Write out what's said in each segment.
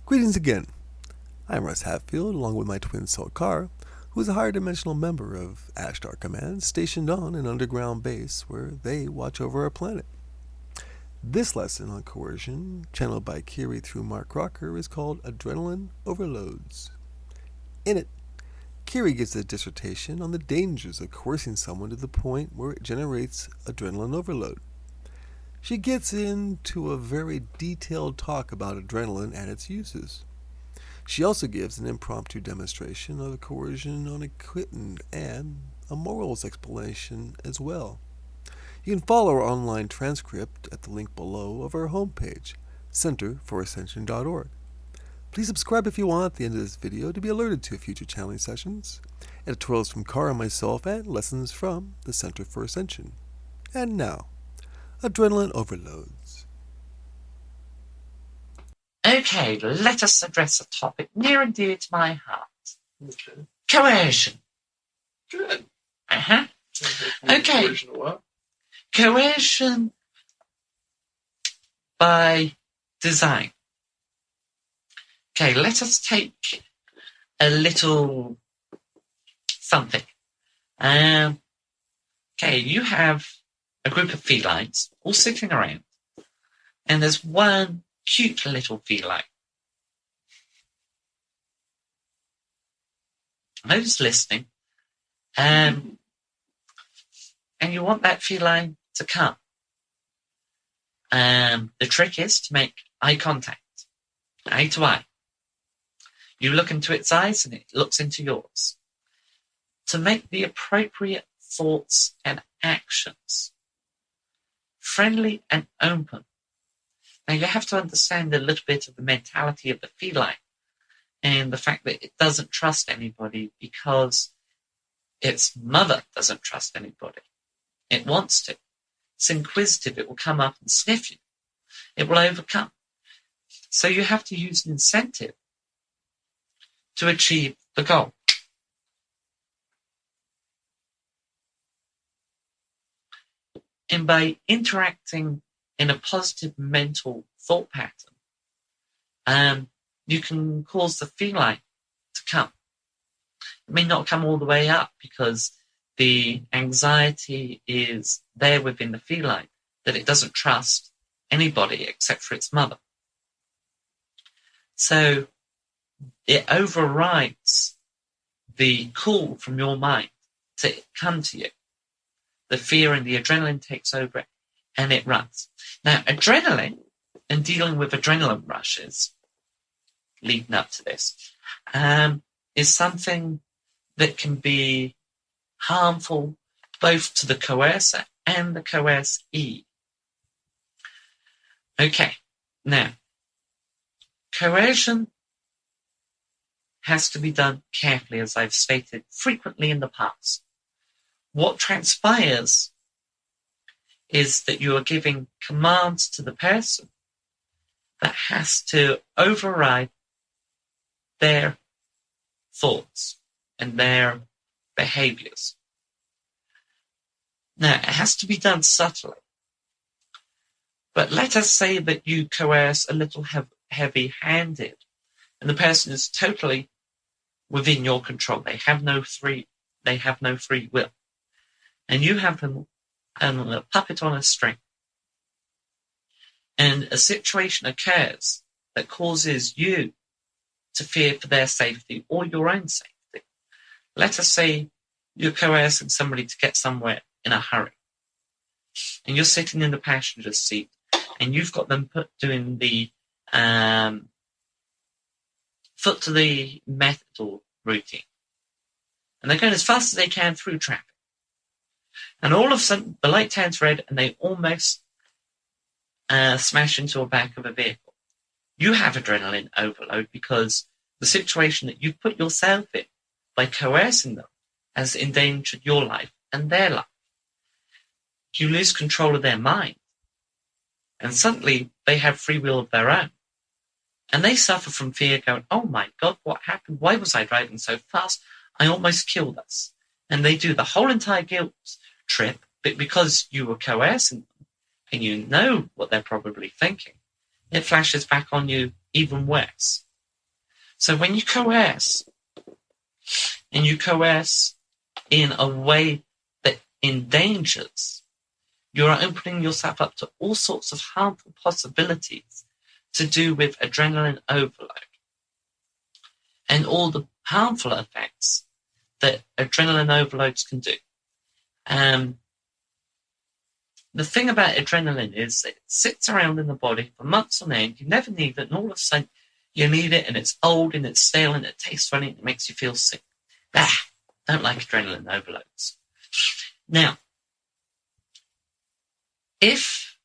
Greetings again. I'm Russ Hatfield, along with my twin soul Kara, who is a higher dimensional member of Ashtar Command, stationed on an underground base where they watch over our planet. This lesson on coercion, channeled by Kiri through Mark Crocker, is called Adrenaline Overloads. In it, Kiri gives a dissertation on the dangers of coercing someone to the point where it generates adrenaline overload. She gets into a very detailed talk about adrenaline and its uses. She also gives an impromptu demonstration of coercion on a kitten and a morals explanation as well. You can follow our online transcript at the link below of our homepage, centerforascension.org. Please subscribe if you want at the end of this video to be alerted to future channeling sessions, editorials from Kara and myself, and lessons from the Center for Ascension. And now, Adrenaline Overloads. Okay, let us address a topic near and dear to my heart. Okay. Coercion. Good. Okay. Coercion what? Coercion by design. Okay, let us take a little something. Okay, you have a group of felines all sitting around, and there's one cute little feline. Who's listening? And you want that feline to come. The trick is to make eye contact, eye to eye. You look into its eyes and it looks into yours. To make the appropriate thoughts and actions friendly and open. Now you have to understand a little bit of the mentality of the feline and the fact that it doesn't trust anybody because its mother doesn't trust anybody. It wants to. It's inquisitive. It will come up and sniff you. It will overcome. So you have to use an incentive to achieve the goal. And by interacting in a positive mental thought pattern, you can cause the feline to come. It may not come all the way up because the anxiety is there within the feline that it doesn't trust anybody except for its mother. So it overrides the call from your mind to come to you. The fear and the adrenaline takes over and it runs. Now, adrenaline and dealing with adrenaline rushes leading up to this is something that can be harmful both to the coercer and the coercee. Okay, now, coercion has to be done carefully, as I've stated frequently in the past. What transpires is that you are giving commands to the person that has to override their thoughts and their behaviors. Now, it has to be done subtly. But let us say that you coerce a little heavy-handed, and the person is totally within your control. They have no free will. And you have them a puppet on a string. And a situation occurs that causes you to fear for their safety or your own safety. Let us say you're coercing somebody to get somewhere in a hurry. And you're sitting in the passenger seat and you've got them doing the foot to the method or routine. And they're going as fast as they can through traffic. And all of a sudden, the light turns red and they almost smash into the back of a vehicle. You have adrenaline overload because the situation that you've put yourself in by coercing them has endangered your life and their life. You lose control of their mind. And suddenly, they have free will of their own. And they suffer from fear going, oh my God, what happened? Why was I driving so fast? I almost killed us. And they do the whole entire guilt trip, but because you were coercing them and you know what they're probably thinking, it flashes back on you even worse. So when you coerce, and you coerce in a way that endangers, you're opening yourself up to all sorts of harmful possibilities to do with adrenaline overload and all the harmful effects that adrenaline overloads can do. The thing about adrenaline is that it sits around in the body for months on end. You never need it, and all of a sudden you need it, and it's old, and it's stale, and it tastes funny, and it makes you feel sick. Don't like adrenaline overloads. Now, if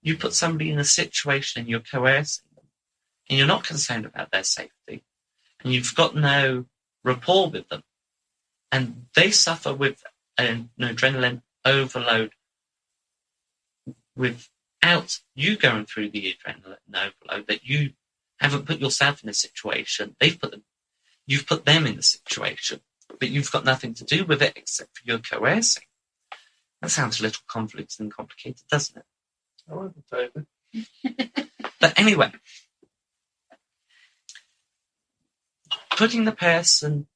you put somebody in a situation and you're coercing them, and you're not concerned about their safety, and you've got no rapport with them, and they suffer with an adrenaline overload without you going through the adrenaline overload, that you haven't put yourself in a situation, you've put them in the situation, but you've got nothing to do with it except for your coercing. That sounds a little convoluted and complicated, doesn't it? I want to type it. But anyway, putting the person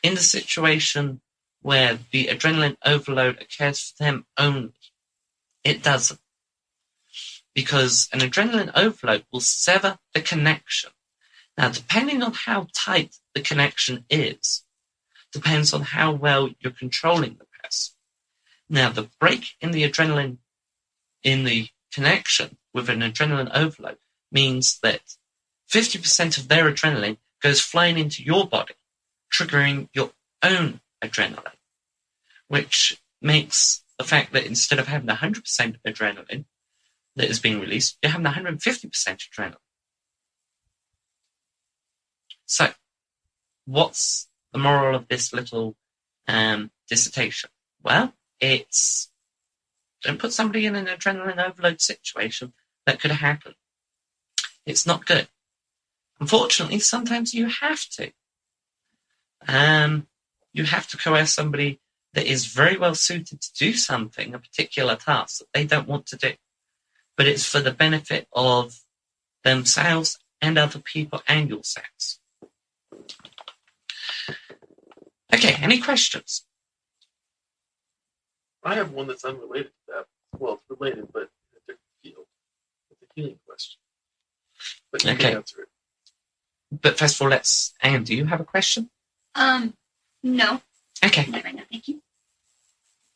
in the situation where the adrenaline overload occurs for them only, it doesn't. Because an adrenaline overload will sever the connection. Now, depending on how tight the connection is, depends on how well you're controlling the person. Now, the break in the adrenaline, in the connection with an adrenaline overload, means that 50% of their adrenaline goes flying into your body, triggering your own adrenaline, which makes the fact that instead of having 100% adrenaline that is being released, you're having 150% adrenaline. So, what's the moral of this little dissertation? Well, it's don't put somebody in an adrenaline overload situation that could happen. It's not good. Unfortunately, sometimes you have to. You have to coerce somebody that is very well suited to do something, a particular task that they don't want to do. But it's for the benefit of themselves and other people and yourselves. Okay, any questions? I have one that's unrelated to that. Well, it's related, but in a different field. It's a healing question. But you Okay. can answer it. But first of all, Anne, do you have a question? No. Okay. Not right now, thank you.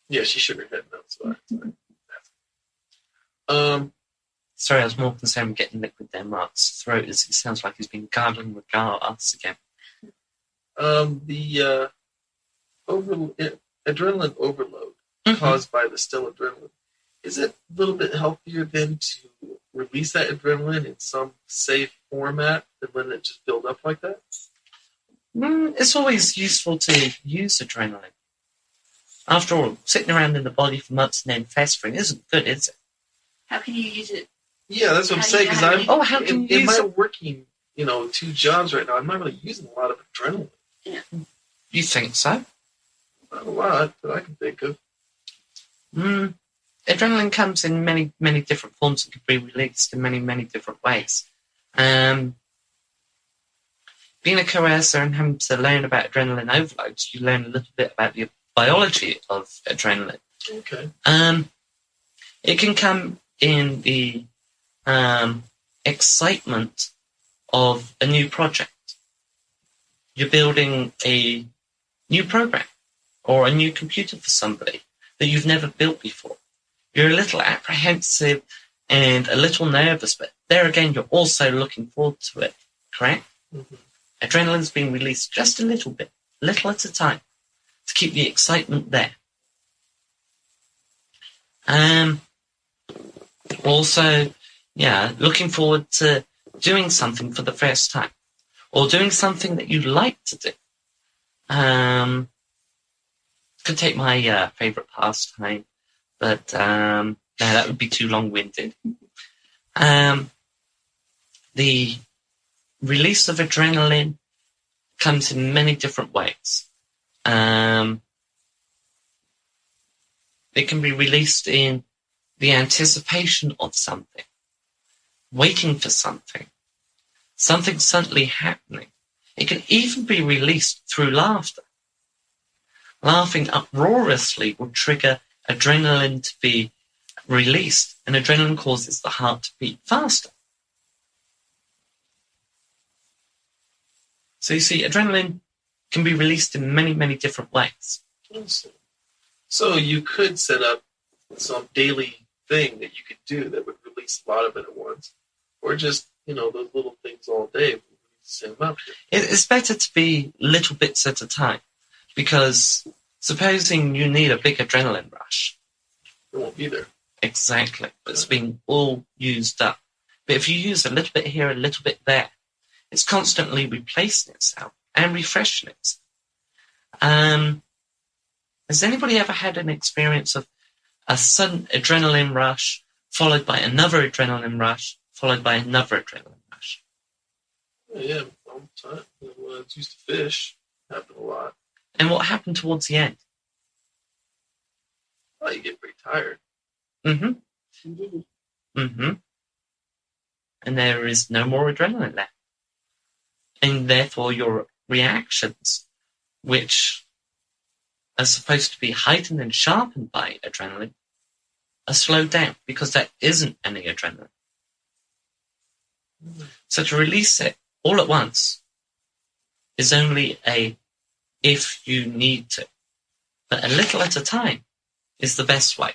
Yeah, she shook her head no, so I Sorry, I was more concerned with getting liquid there. Mark's throat it sounds like he's been gargling with gas again. the adrenaline overload caused by the still adrenaline, is it a little bit healthier than to release that adrenaline in some safe format than when it just build up like that? It's always useful to use adrenaline. After all, sitting around in the body for months and then festering isn't good, is it? How can you use it? Yeah, that's what I'm How do you saying. Because know how I'm to how can you in use my it? working, 2 jobs right now. I'm not really using a lot of adrenaline. You think so? Not a lot that I can think of. Adrenaline comes in many, many different forms and can be released in many, many different ways. Being a coercer and having to learn about adrenaline overloads, you learn a little bit about the biology of adrenaline. Okay. It can come in the excitement of a new project. You're building a new program or a new computer for somebody that you've never built before. You're a little apprehensive and a little nervous, but there again, you're also looking forward to it, correct? Mm-hmm. Adrenaline's being released just a little bit, little at a time, to keep the excitement there. Also, looking forward to doing something for the first time, or doing something that you like to do. Could take my favorite pastime, but no, that would be too long-winded. The release of adrenaline comes in many different ways. It can be released in the anticipation of something, waiting for something suddenly happening, It can even be released through laughter. Laughing uproariously will trigger adrenaline to be released, and adrenaline causes the heart to beat faster. So you see, adrenaline can be released in many, many different ways. Awesome. So you could set up some daily thing that you could do that would release a lot of it at once, or just those little things all day would release the same amount. It's better to be little bits at a time, because supposing you need a big adrenaline rush, It won't be there. exactly, but it's been all used up. But if you use a little bit here, a little bit there, it's constantly replacing itself and refreshing it. Has anybody ever had an experience of a sudden adrenaline rush followed by another adrenaline rush followed by another adrenaline rush? Yeah, all the time. When I used to fish, it happened a lot. And what happened towards the end? Well, you get pretty tired. Mm-hmm. Mm-hmm. And there is no more adrenaline left. And therefore your reactions, which are supposed to be heightened and sharpened by adrenaline, are slowed down because there isn't any adrenaline. So to release it all at once is only a if you need to. But a little at a time is the best way.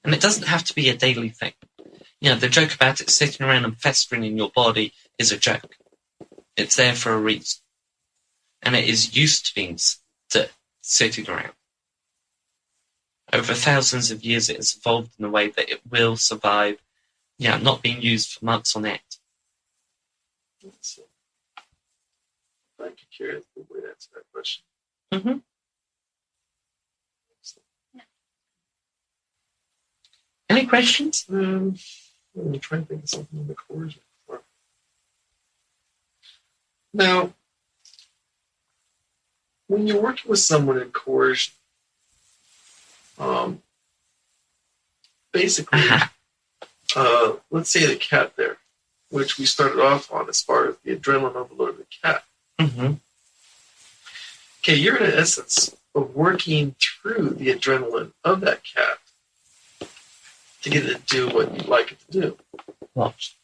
And it doesn't have to be a daily thing. The joke about it sitting around and festering in your body is a joke. It's there for a reason. And it is used to being sitting around. Over thousands of years, it has evolved in a way that it will survive, not being used for months on end. Thank you, Kiri. That's a good way to answer that question. Mm-hmm. Any questions? I'm trying to think of something in the coercion before. Now, when you're working with someone in coercion, basically, let's say the cat there, which we started off on as far as the adrenaline overload of the cat. Mm-hmm. Okay, you're in essence of working through the adrenaline of that cat to get it to do what you'd like it to do. Watch.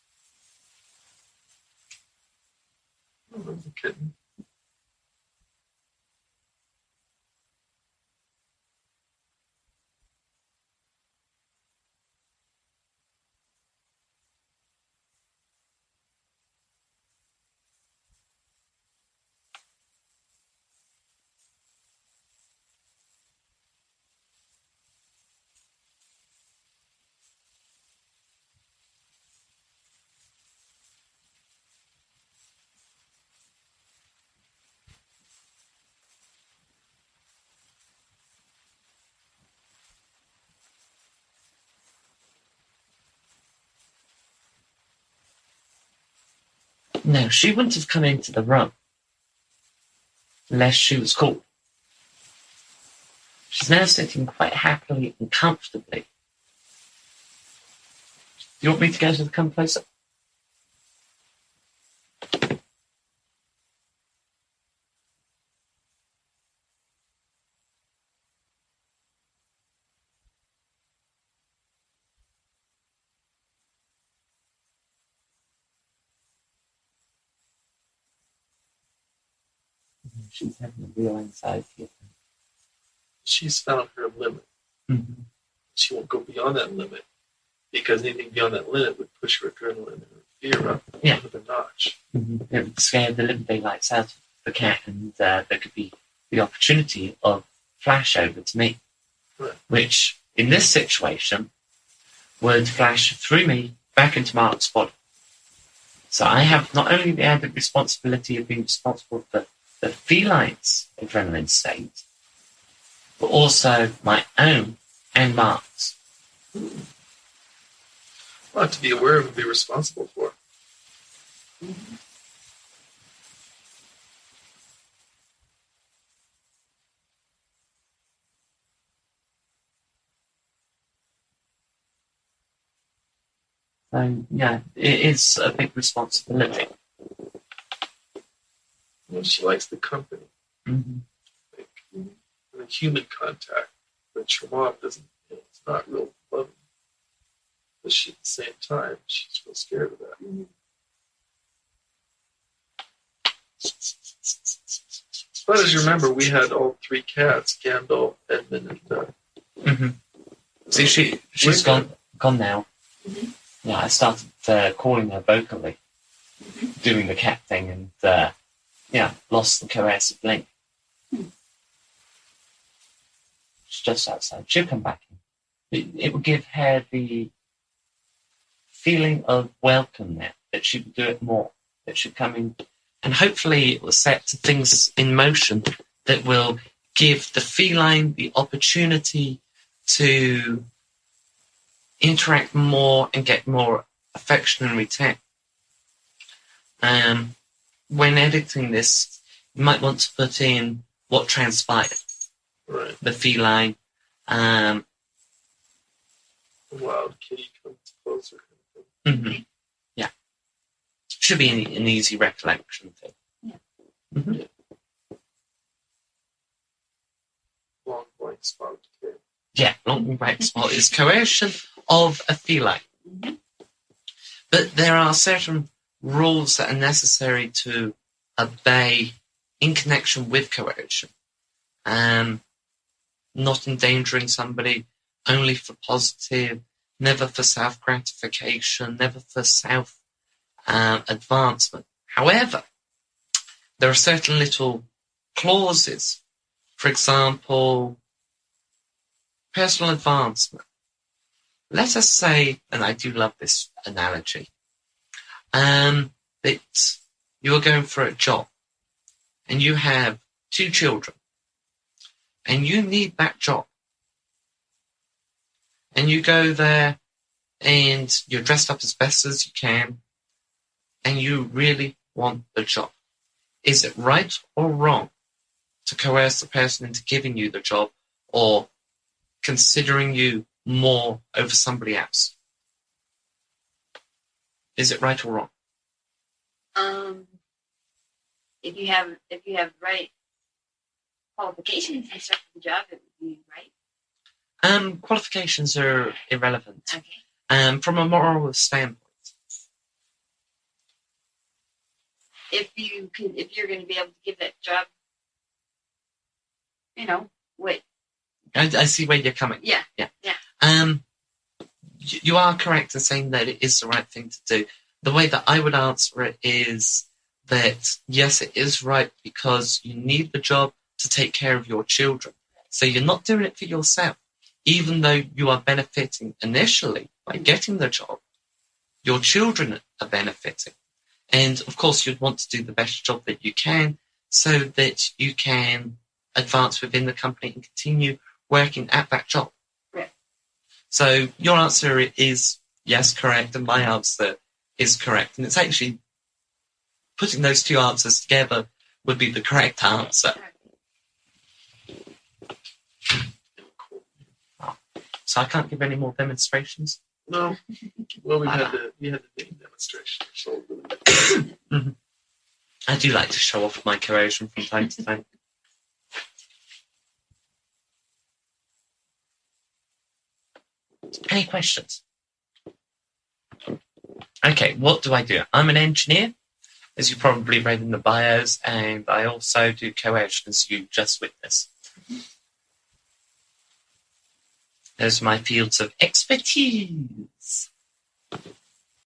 Oh, that's a kitten. No, she wouldn't have come into the room unless she was called. She's now sitting quite happily and comfortably. Do you want me to go to the come closer? She's having a real anxiety. She's found her limit. Mm-hmm. She won't go beyond that limit because anything beyond that limit would push her adrenaline and her fear up another notch. Mm-hmm. It would scare the living daylights out of the cat, and there could be the opportunity of flash over to me, Right. which in this situation would flash through me back into Mark's body. So I have not only the added responsibility of being responsible for the feline's adrenaline state, but also my own and Mark's. We'll have to be aware of and be responsible for. So, yeah, it is a big responsibility. You know, she likes the company, Mm-hmm. like, and the human contact, which her mom doesn't. You know, it's not real loving. But she, at the same time, she's real scared of that. Mhm. But as you remember, we had all three cats: Gandalf, Edmund, and Mm-hmm. See, she's Wicked. gone now. Mhm. Yeah, I started calling her vocally, doing the cat thing, and lost the coercive link. Hmm. She's just outside. She'll come back in. It will give her the feeling of welcome now, that she would do it more, that she'd come in, and hopefully it will set things in motion that will give the feline the opportunity to interact more and get more affection and return. When editing this, you might want to put in what transpired. right. The feline, The wild kitty comes closer. mhm. Yeah, should be an easy recollection thing. Yeah. Mhm. Long blank spot. Okay. Yeah, long right spot is coercion of a feline. Mhm. But there are certain rules that are necessary to obey in connection with coercion. Not endangering somebody, only for positive, never for self-gratification, never for self-advancement. However, there are certain little clauses. For example, personal advancement. Let us say, and I do love this analogy, that you are going for a job and you have 2 children and you need that job. And you go there and you're dressed up as best as you can and you really want the job. Is it right or wrong to coerce the person into giving you the job or considering you more over somebody else? Is it right or wrong? If you have the right qualifications and stuff for the job, it would be right. Qualifications are irrelevant. Okay. From a moral standpoint. If you're going to be able to give that job, what? I see where you're coming. Yeah. You are correct in saying that it is the right thing to do. The way that I would answer it is that, yes, it is right because you need the job to take care of your children. So you're not doing it for yourself. Even though you are benefiting initially by getting the job, your children are benefiting. And, of course, you'd want to do the best job that you can so that you can advance within the company and continue working at that job. Right. So your answer is yes, correct, and my answer is correct. And it's actually putting those two answers together would be the correct answer. So I can't give any more demonstrations. No. Well, we had the name demonstration. So I do like to show off my coercion from time to time. Any questions? Okay, what do? I'm an engineer, as you probably read in the bios, and I also do coercion, as you just witnessed. Those are my fields of expertise.